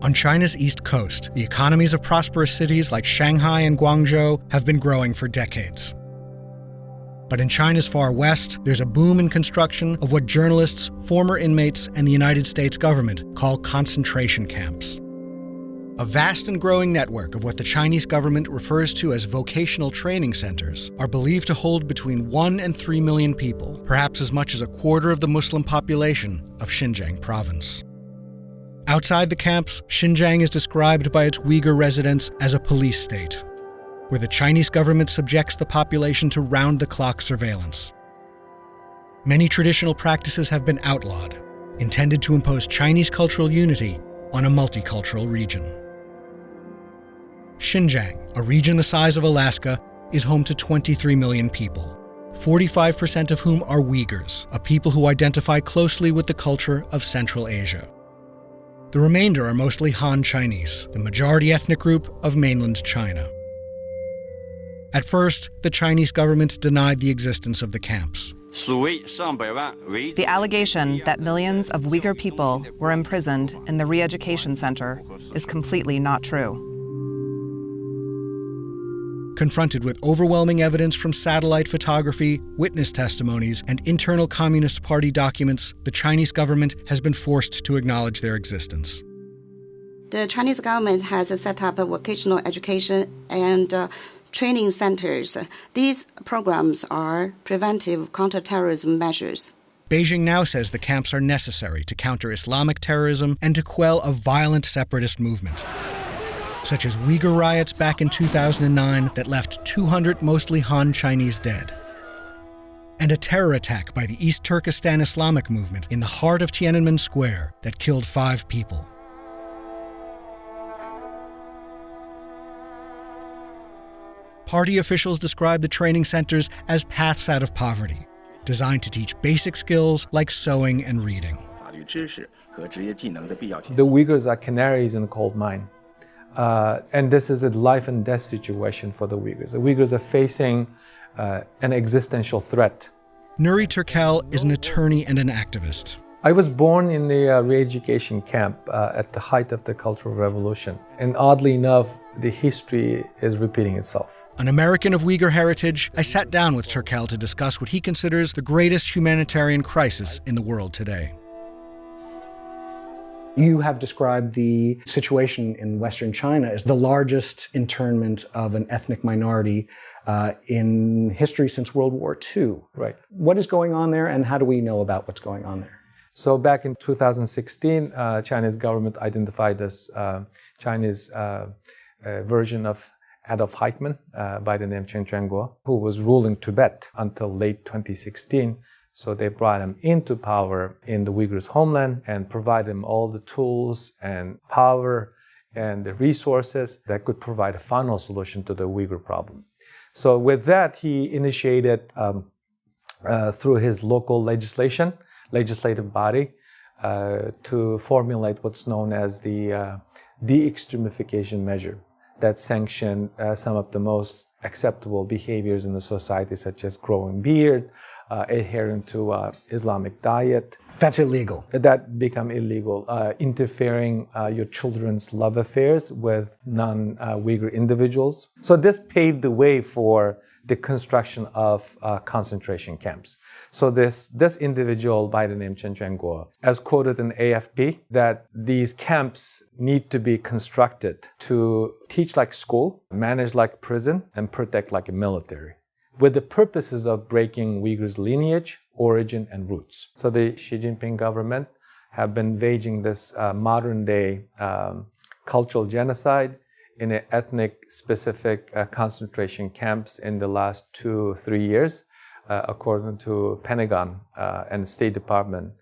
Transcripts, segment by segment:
On China's east coast, the economies of prosperous cities like Shanghai and Guangzhou have been growing for decades. But in China's far west, there's a boom in construction of what journalists, former inmates, and the United States government call concentration camps. A vast and growing network of what the Chinese government refers to as vocational training centers are believed to hold between 1 and 3 million people, perhaps as much as a quarter of the Muslim population of Xinjiang province. Outside the camps, Xinjiang is described by its Uyghur residents as a police state, where the Chinese government subjects the population to round-the-clock surveillance. Many traditional practices have been outlawed, intended to impose Chinese cultural unity on a multicultural region. Xinjiang, a region the size of Alaska, is home to 23 million people, 45% of whom are Uyghurs, a people who identify closely with the culture of Central Asia. The remainder are mostly Han Chinese, the majority ethnic group of mainland China. At first, the Chinese government denied the existence of the camps. The allegation that millions of Uyghur people were imprisoned in the re-education center is completely not true. Confronted with overwhelming evidence from satellite photography, witness testimonies, and internal Communist Party documents, the Chinese government has been forced to acknowledge their existence. The Chinese government has set up a vocational education and training centers. These programs are preventive counterterrorism measures. Beijing now says the camps are necessary to counter Islamic terrorism and to quell a violent separatist movement, such as Uyghur riots back in 2009 that left 200 mostly Han Chinese dead, and a terror attack by the East Turkistan Islamic movement in the heart of Tiananmen Square that killed 5 people. Party officials describe the training centers as paths out of poverty, designed to teach basic skills like sewing and reading. The Uyghurs are canaries in a coal mine. And this is a life and death situation for the Uyghurs. The Uyghurs are facing an existential threat. Nuri Turkel is an attorney and an activist. I was born in the re-education camp at the height of the Cultural Revolution. And oddly enough, the history is repeating itself. An American of Uyghur heritage, I sat down with Turkel to discuss what he considers the greatest humanitarian crisis in the world today. You have described the situation in Western China as the largest internment of an ethnic minority in history since World War II. Right. What is going on there, and how do we know about what's going on there? So back in 2016, Chinese government identified this Chinese version of Adolf Eichmann by the name Chen Quanguo, who was ruling Tibet until late 2016. So they brought him into power in the Uyghurs' homeland and provided him all the tools and power and the resources that could provide a final solution to the Uyghur problem. So with that, he initiated through his local legislative body to formulate what's known as the de-extremification measure that sanctioned some of the most acceptable behaviors in the society, such as growing beard, adhering to Islamic diet. That's illegal. That become illegal. Interfering your children's love affairs with non-Uyghur individuals. So this paved the way for the construction of concentration camps. So this individual by the name Chen Quanguo has quoted in AFP that these camps need to be constructed to teach like school, manage like prison, and protect like a military, with the purposes of breaking Uyghurs' lineage, origin, and roots. So the Xi Jinping government have been waging this modern-day cultural genocide in ethnic-specific concentration camps in the last 2-3 years, according to Pentagon and the State Department.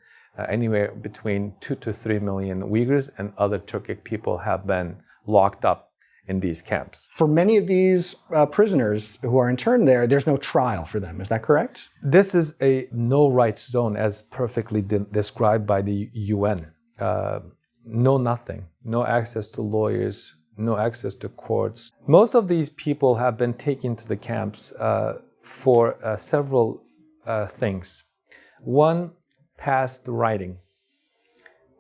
Anywhere between 2 to 3 million Uyghurs and other Turkic people have been locked up in these camps. For many of these prisoners who are interned there, there's no trial for them. Is that correct? This is a no-rights zone as perfectly described by the UN. No nothing, no access to lawyers, no access to courts. Most of these people have been taken to the camps for several things. One, past writing,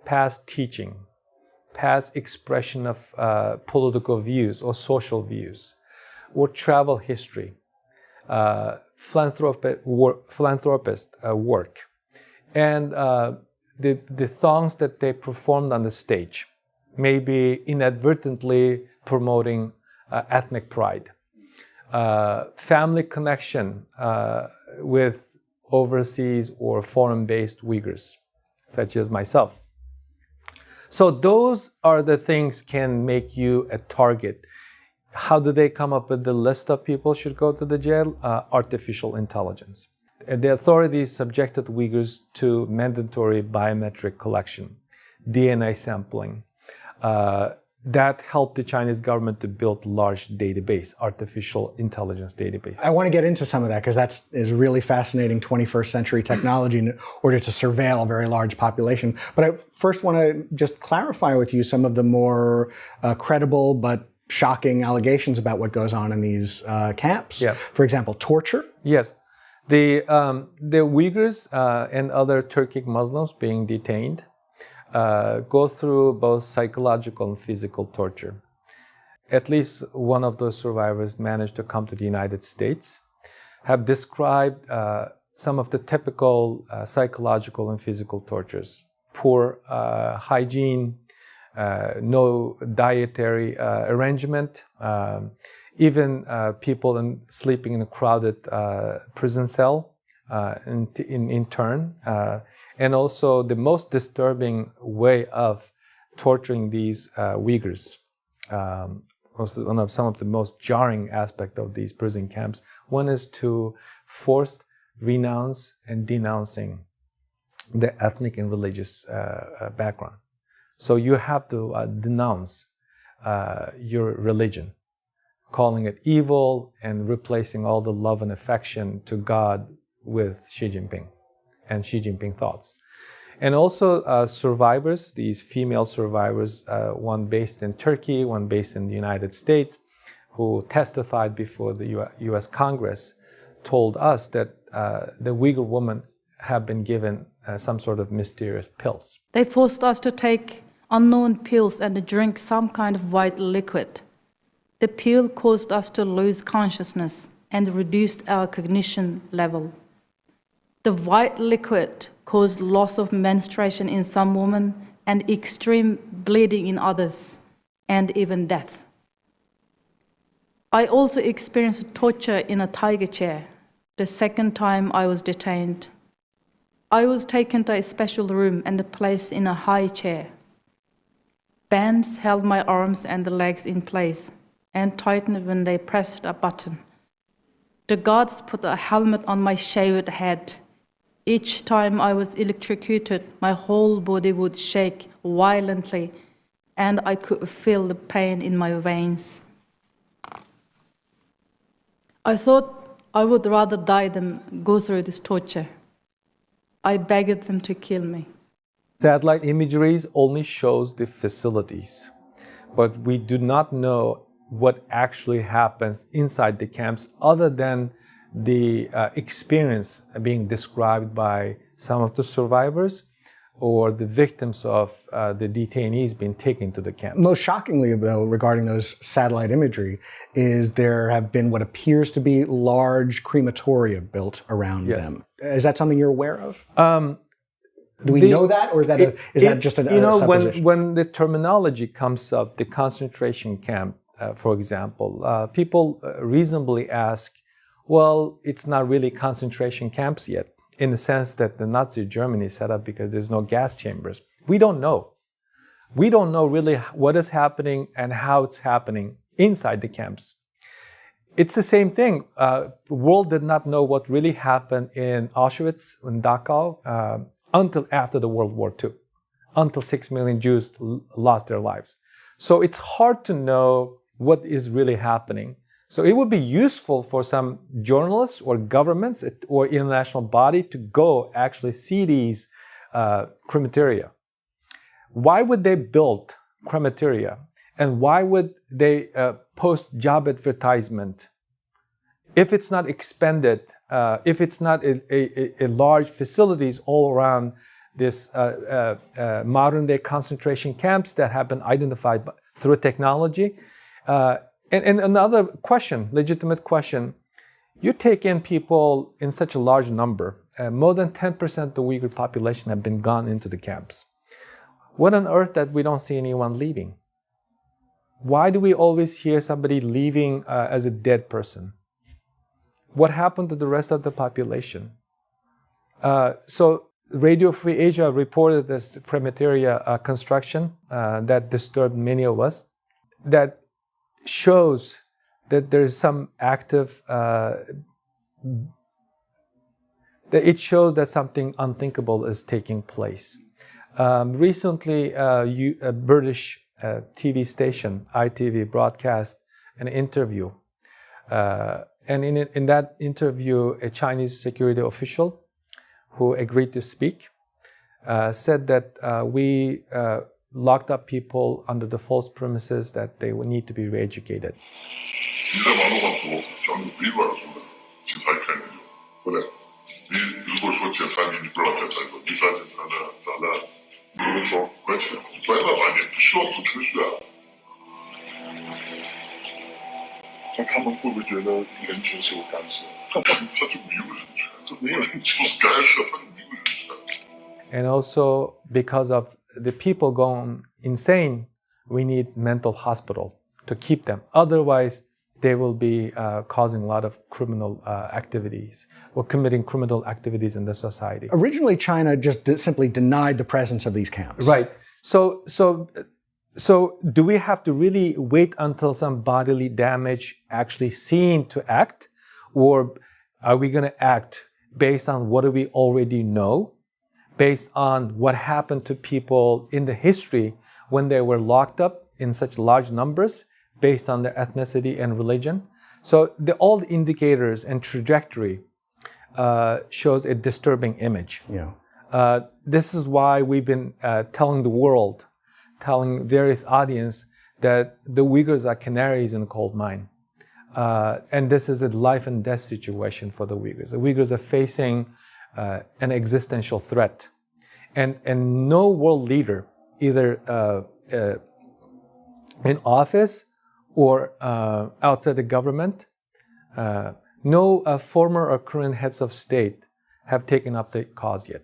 past teaching, past expression of political views or social views, or travel history, philanthropist work, and the songs that they performed on the stage, maybe inadvertently promoting ethnic pride, family connection with overseas or foreign-based Uyghurs, such as myself. So those are the things can make you a target. How do they come up with the list of people should go to the jail? Artificial intelligence. The authorities subjected Uyghurs to mandatory biometric collection, DNA sampling. That helped the Chinese government to build large database, artificial intelligence database. I want to get into some of that because that is really fascinating 21st century technology in order to surveil a very large population. But I first want to just clarify with you some of the more credible but shocking allegations about what goes on in these camps. Yeah. For example, torture. Yes. The Uyghurs and other Turkic Muslims being detained go through both psychological and physical torture. At least one of those survivors managed to come to the United States, have described some of the typical psychological and physical tortures. Poor hygiene, no dietary arrangement, even people sleeping in a crowded prison cell in turn. And also the most disturbing way of torturing these Uyghurs, some of the most jarring aspect of these prison camps, one is to forced renounce and denouncing the ethnic and religious background. So you have to denounce your religion, calling it evil and replacing all the love and affection to God with Xi Jinping and Xi Jinping thoughts. And also survivors, these female survivors, one based in Turkey, one based in the United States, who testified before the US Congress, told us that the Uyghur women have been given some sort of mysterious pills. They forced us to take unknown pills and to drink some kind of white liquid. The pill caused us to lose consciousness and reduced our cognition level. The white liquid caused loss of menstruation in some women and extreme bleeding in others, and even death. I also experienced torture in a tiger chair the second time I was detained. I was taken to a special room and placed in a high chair. Bands held my arms and the legs in place and tightened when they pressed a button. The guards put a helmet on my shaved head. Each time I was electrocuted, my whole body would shake violently, and I could feel the pain in my veins. I thought I would rather die than go through this torture. I begged them to kill me. Satellite imageries only shows the facilities, but we do not know what actually happens inside the camps other than the experience being described by some of the survivors or the victims of the detainees being taken to the camps. Most shockingly, though, regarding those satellite imagery, is there have been what appears to be large crematoria built around them. Is that something you're aware of? Do we know that, or is that just a supposition? When the terminology comes up, the concentration camp, for example, people reasonably ask, well, it's not really concentration camps yet, in the sense that the Nazi Germany set up because there's no gas chambers. We don't know. We don't know really what is happening and how it's happening inside the camps. It's the same thing. The world did not know what really happened in Auschwitz and Dachau until after the World War II, until 6 million Jews lost their lives. So it's hard to know what is really happening. So it would be useful for some journalists or governments or international body to go actually see these crematoria. Why would they build crematoria? And why would they post job advertisement if it's not expanded, if it's not a large facilities all around this modern-day concentration camps that have been identified through technology. And another question, legitimate question, you take in people in such a large number, more than 10% of the Uyghur population have been gone into the camps. What on earth that we don't see anyone leaving? Why do we always hear somebody leaving as a dead person? What happened to the rest of the population? So Radio Free Asia reported this crematoria construction that disturbed many of us, that shows that there's some active, that it shows that something unthinkable is taking place. Recently, a British TV station, ITV, broadcast an interview. And in that interview, a Chinese security official who agreed to speak said that we locked up people under the false premises that they would need to be re-educated. And also, because of the people going insane, we need mental hospital to keep them. Otherwise, they will be causing a lot of criminal activities or committing criminal activities in the society. Originally, China just simply denied the presence of these camps. Right. So do we have to really wait until some bodily damage actually seen to act? Or are we going to act based on what do we already know? Based on what happened to people in the history when they were locked up in such large numbers based on their ethnicity and religion. So all the indicators and trajectory shows a disturbing image. Yeah. This is why we've been telling the world, telling various audience that the Uyghurs are canaries in a coal mine. And this is a life and death situation for the Uyghurs. The Uyghurs are facing an existential threat. And no world leader, either in office or outside the government, no former or current heads of state have taken up the cause yet,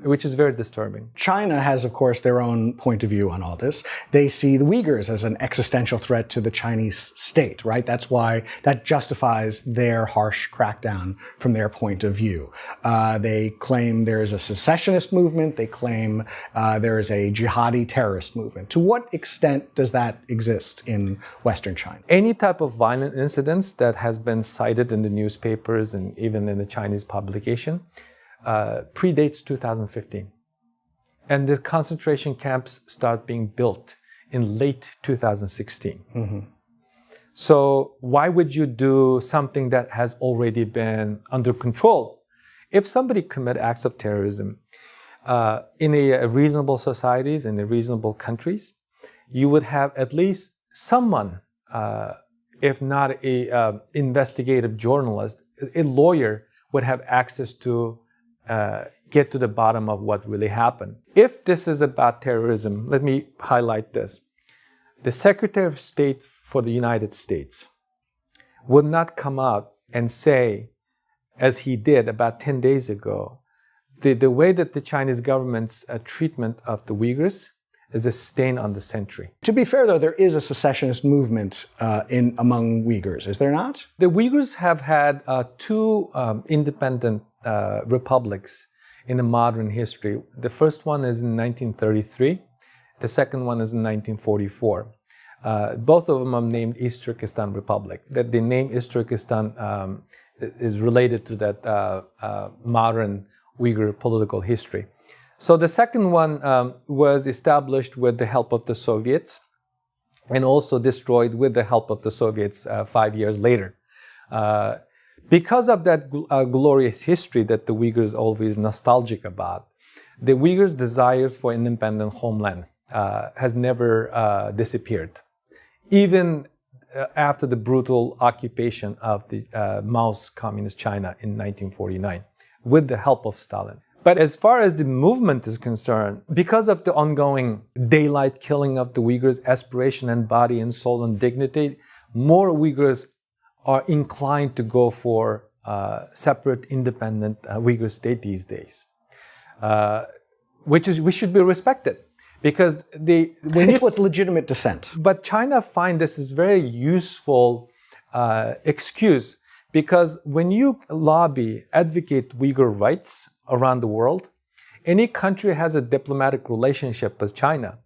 which is very disturbing. China has, of course, their own point of view on all this. They see the Uyghurs as an existential threat to the Chinese state, right? That's why that justifies their harsh crackdown from their point of view. They claim there is a secessionist movement. They claim there is a jihadi terrorist movement. To what extent does that exist in Western China? Any type of violent incidents that has been cited in the newspapers and even in the Chinese publication predates 2015. And the concentration camps start being built in late 2016. Mm-hmm. So why would you do something that has already been under control? If somebody commit acts of terrorism in a reasonable societies, in a reasonable countries, you would have at least someone, if not a investigative journalist, a lawyer would have access to get to the bottom of what really happened. If this is about terrorism, let me highlight this. The Secretary of State for the United States would not come out and say, as he did about 10 days ago, the way that the Chinese government's treatment of the Uyghurs is a stain on the century. To be fair, though, there is a secessionist movement among Uyghurs, is there not? The Uyghurs have had two independent republics in the modern history. The first one is in 1933. The second one is in 1944. Both of them are named East Turkistan Republic. That the name East Turkistan is related to that modern Uyghur political history. So the second one was established with the help of the Soviets and also destroyed with the help of the Soviets 5 years later. Because of that glorious history that the Uyghurs are always nostalgic about, the Uyghurs' desire for an independent homeland has never disappeared. Even after the brutal occupation of the Mao's Communist China in 1949, with the help of Stalin. But as far as the movement is concerned, because of the ongoing daylight killing of the Uyghurs' aspiration and body and soul and dignity, more Uyghurs are inclined to go for separate, independent Uyghur state these days, which should be respected. Because it's what's legitimate dissent. But China finds this is very useful excuse, because when you advocate Uyghur rights around the world, any country has a diplomatic relationship with China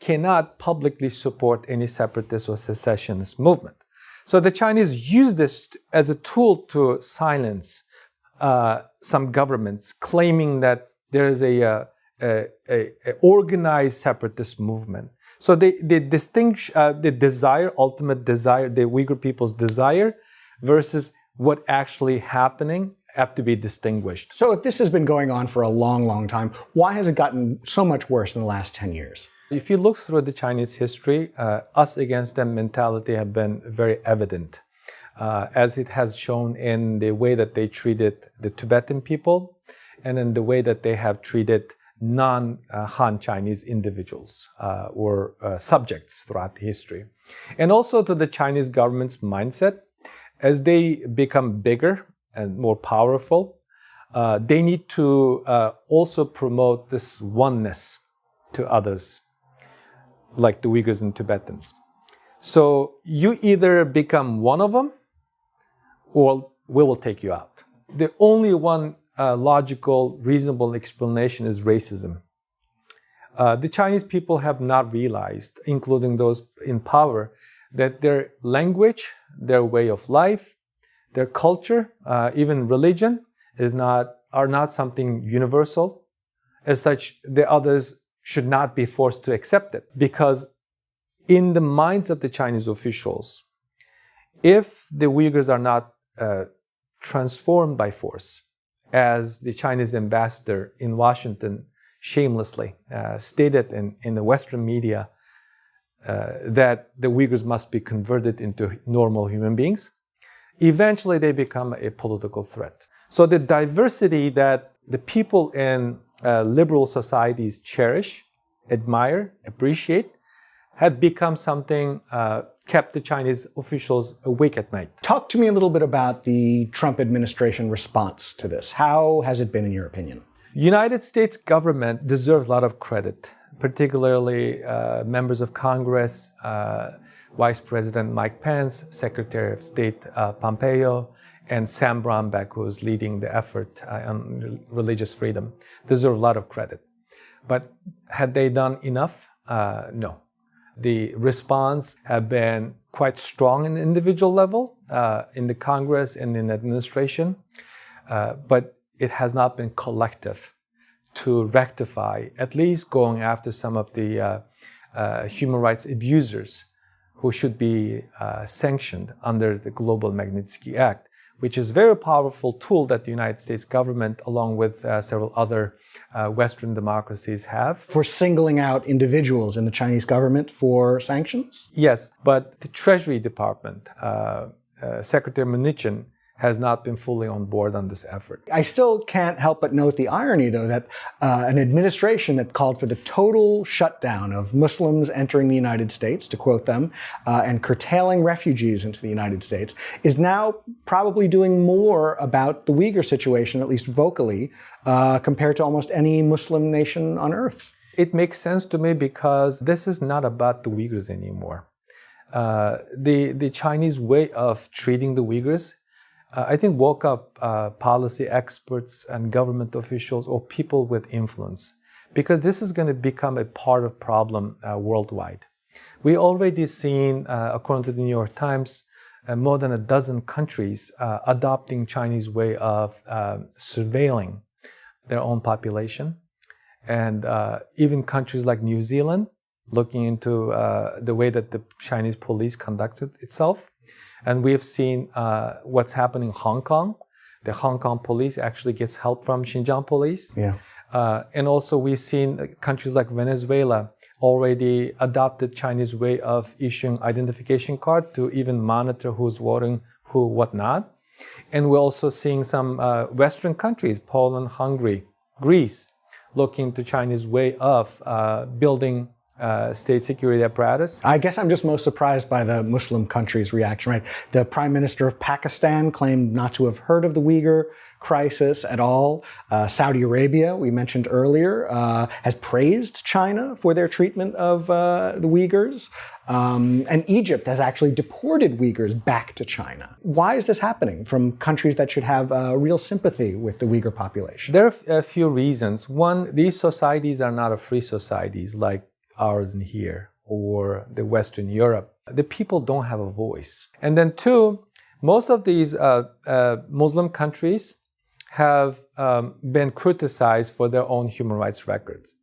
cannot publicly support any separatist or secessionist movement. So the Chinese use this as a tool to silence some governments claiming that there is a organized separatist movement. So they distinguish the ultimate desire, the Uyghur people's desire versus what actually happening have to be distinguished. So if this has been going on for a long, long time, why has it gotten so much worse in the last 10 years? If you look through the Chinese history, us against them mentality have been very evident, as it has shown in the way that they treated the Tibetan people and in the way that they have treated non-Han Chinese individuals or subjects throughout the history. And also to the Chinese government's mindset, as they become bigger and more powerful, they need to also promote this oneness to others, like the Uyghurs and Tibetans. So you either become one of them or we will take you out. The only one logical, reasonable explanation is racism. The Chinese people have not realized, including those in power, that their language, their way of life, their culture, even religion are not something universal. As such, the others should not be forced to accept it. Because in the minds of the Chinese officials, if the Uyghurs are not transformed by force, as the Chinese ambassador in Washington shamelessly stated in the Western media, that the Uyghurs must be converted into normal human beings, eventually they become a political threat. So the diversity that the people in liberal societies cherish, admire, appreciate, had become something kept the Chinese officials awake at night. Talk to me a little bit about the Trump administration response to this. How has it been, in your opinion? United States government deserves a lot of credit, particularly members of Congress, Vice President Mike Pence, Secretary of State Pompeo, and Sam Brownback, who is leading the effort on religious freedom, deserve a lot of credit. But had they done enough? No. The response have been quite strong in the individual level, in the Congress and in administration, but it has not been collective to rectify, at least going after some of the human rights abusers who should be sanctioned under the Global Magnitsky Act, which is a very powerful tool that the United States government, along with several other Western democracies, have. For singling out individuals in the Chinese government for sanctions? Yes, but the Treasury Department, Secretary Mnuchin, has not been fully on board on this effort. I still can't help but note the irony, though, that an administration that called for the total shutdown of Muslims entering the United States, to quote them, and curtailing refugees into the United States, is now probably doing more about the Uyghur situation, at least vocally, compared to almost any Muslim nation on earth. It makes sense to me because this is not about the Uyghurs anymore. The Chinese way of treating the Uyghurs, I think, woke up policy experts and government officials or people with influence, because this is going to become a part of problem worldwide. We already seen, according to the New York Times, more than a dozen countries adopting Chinese way of surveilling their own population, and even countries like New Zealand looking into the way that the Chinese police conducted itself. And we have seen what's happening in Hong Kong. The Hong Kong police actually gets help from Xinjiang police. Yeah. And also we've seen countries like Venezuela already adopted Chinese way of issuing identification card to even monitor who's voting, who, what not. And we're also seeing some Western countries, Poland, Hungary, Greece, looking to China's way of building state security apparatus. I guess I'm just most surprised by the Muslim country's reaction, right? The Prime Minister of Pakistan claimed not to have heard of the Uyghur crisis at all. Saudi Arabia, we mentioned earlier, has praised China for their treatment of the Uyghurs. And Egypt has actually deported Uyghurs back to China. Why is this happening from countries that should have real sympathy with the Uyghur population? There are a few reasons. One, these societies are not free societies like ours in here or the Western Europe. The people don't have a voice. And then two, most of these Muslim countries have been criticized for their own human rights records.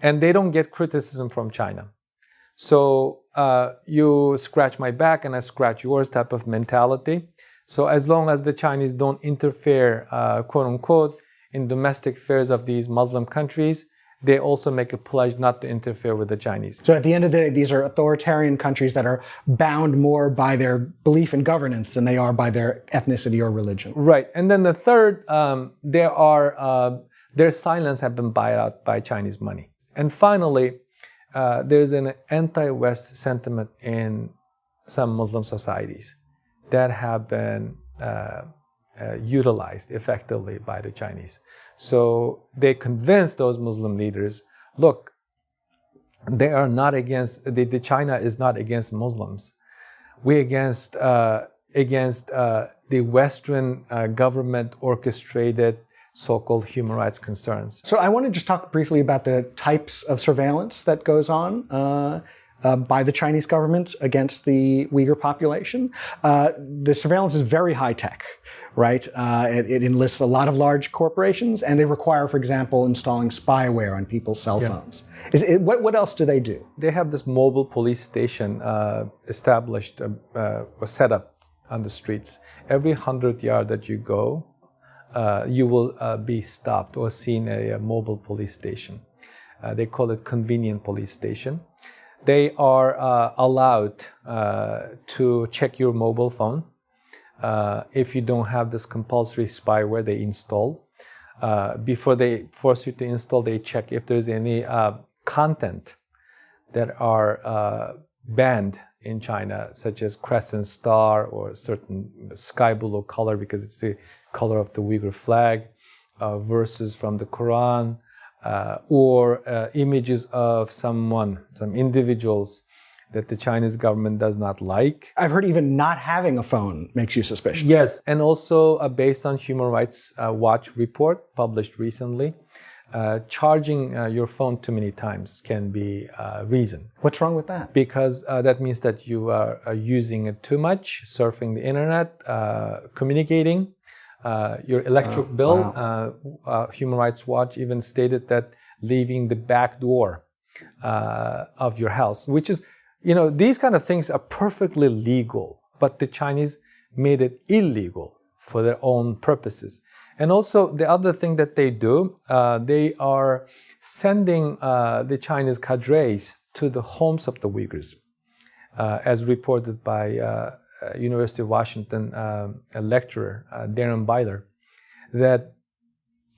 And they don't get criticism from China. So you scratch my back and I scratch yours type of mentality. So as long as the Chinese don't interfere, quote unquote, in domestic affairs of these Muslim countries, they also make a pledge not to interfere with the Chinese. So at the end of the day, these are authoritarian countries that are bound more by their belief in governance than they are by their ethnicity or religion. Right. And then the third, their silence have been bought out by Chinese money. And finally, there's an anti-West sentiment in some Muslim societies that have been utilized effectively by the Chinese. So they convince those Muslim leaders, look, they are not against, China is not against Muslims. We're against the Western government orchestrated so-called human rights concerns. So I want to just talk briefly about the types of surveillance that goes on by the Chinese government against the Uyghur population. The surveillance is very high-tech, right? It enlists a lot of large corporations, and they require, for example, installing spyware on people's cell phones. What else do they do? They have this mobile police station established, or set up on the streets. Every 100 yards that you go, you will be stopped or seen a mobile police station. They call it convenient police station. They are allowed to check your mobile phone. If you don't have this compulsory spyware they install. Before they force you to install, they check if there's any content that are banned in China, such as crescent star or certain sky blue color because it's the color of the Uyghur flag, verses from the Quran, or images of some individuals that the Chinese government does not like. I've heard even not having a phone makes you suspicious. Yes, and also based on Human Rights Watch report published recently, charging your phone too many times can be a reason. What's wrong with that? Because that means that you are using it too much, surfing the internet, communicating. Your electric bill, Human Rights Watch even stated that leaving the back door of your house, which is, these kind of things are perfectly legal, but the Chinese made it illegal for their own purposes. And also the other thing that they do, they are sending the Chinese cadres to the homes of the Uyghurs, as reported by University of Washington a lecturer, Darren Byler, that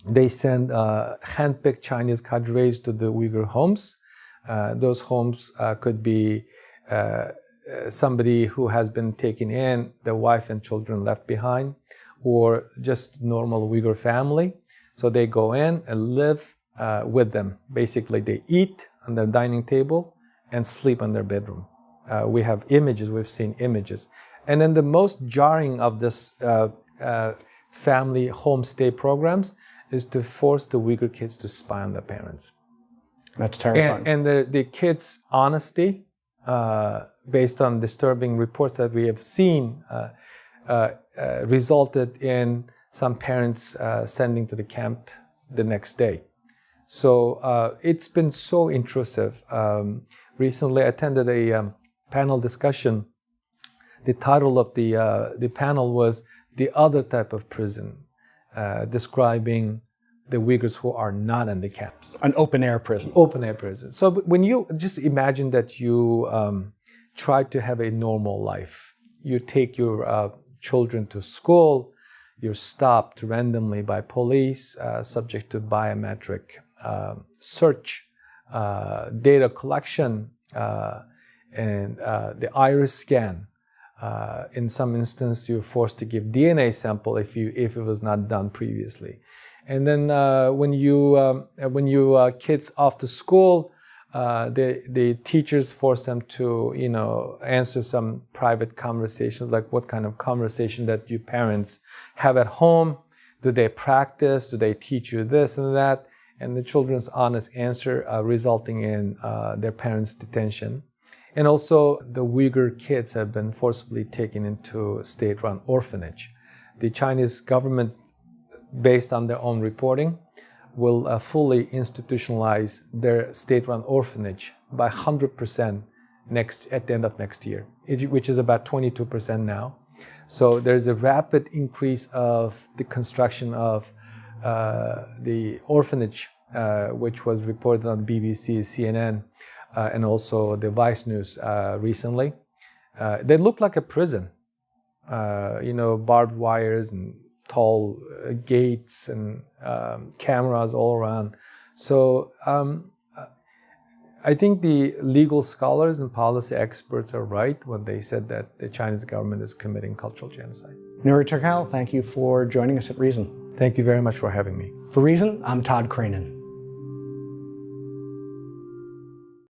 they send handpicked Chinese cadres to the Uyghur homes. Those homes could be somebody who has been taken in, their wife and children left behind, or just normal Uyghur family. So they go in and live with them. Basically, they eat on their dining table and sleep in their bedroom. We have images, we've seen images. And then the most jarring of this family homestay programs is to force the Uyghur kids to spy on their parents. That's terrifying. And the kids' honesty, based on disturbing reports that we have seen, resulted in some parents sending to the camp the next day. So it's been so intrusive. Recently, I attended a panel discussion. The title of the panel was "The Other Type of Prison," describing the Uyghurs who are not in the camps. An open-air prison. Open-air prison. So when you just imagine that you try to have a normal life, you take your children to school, You're stopped randomly by police, subject to biometric search, data collection, and the iris scan. In some instances, you're forced to give DNA sample if it was not done previously. And then when you kids off to school, the teachers force them to answer some private conversations, like what kind of conversation that you parents have at home. Do they practice? Do they teach you this and that? And the children's honest answer resulting in their parents' detention. And also the Uyghur kids have been forcibly taken into state-run orphanage. The Chinese government, based on their own reporting, will fully institutionalize their state-run orphanage by 100% at the end of next year, which is about 22% now. So there's a rapid increase of the construction of the orphanage, which was reported on BBC, CNN, and also the Vice News recently. They look like a prison, barbed wires and tall gates and cameras all around. So I think the legal scholars and policy experts are right when they said that the Chinese government is committing cultural genocide. Nuri Turkal, thank you for joining us at Reason. Thank you very much for having me. For Reason, I'm Todd Cranen.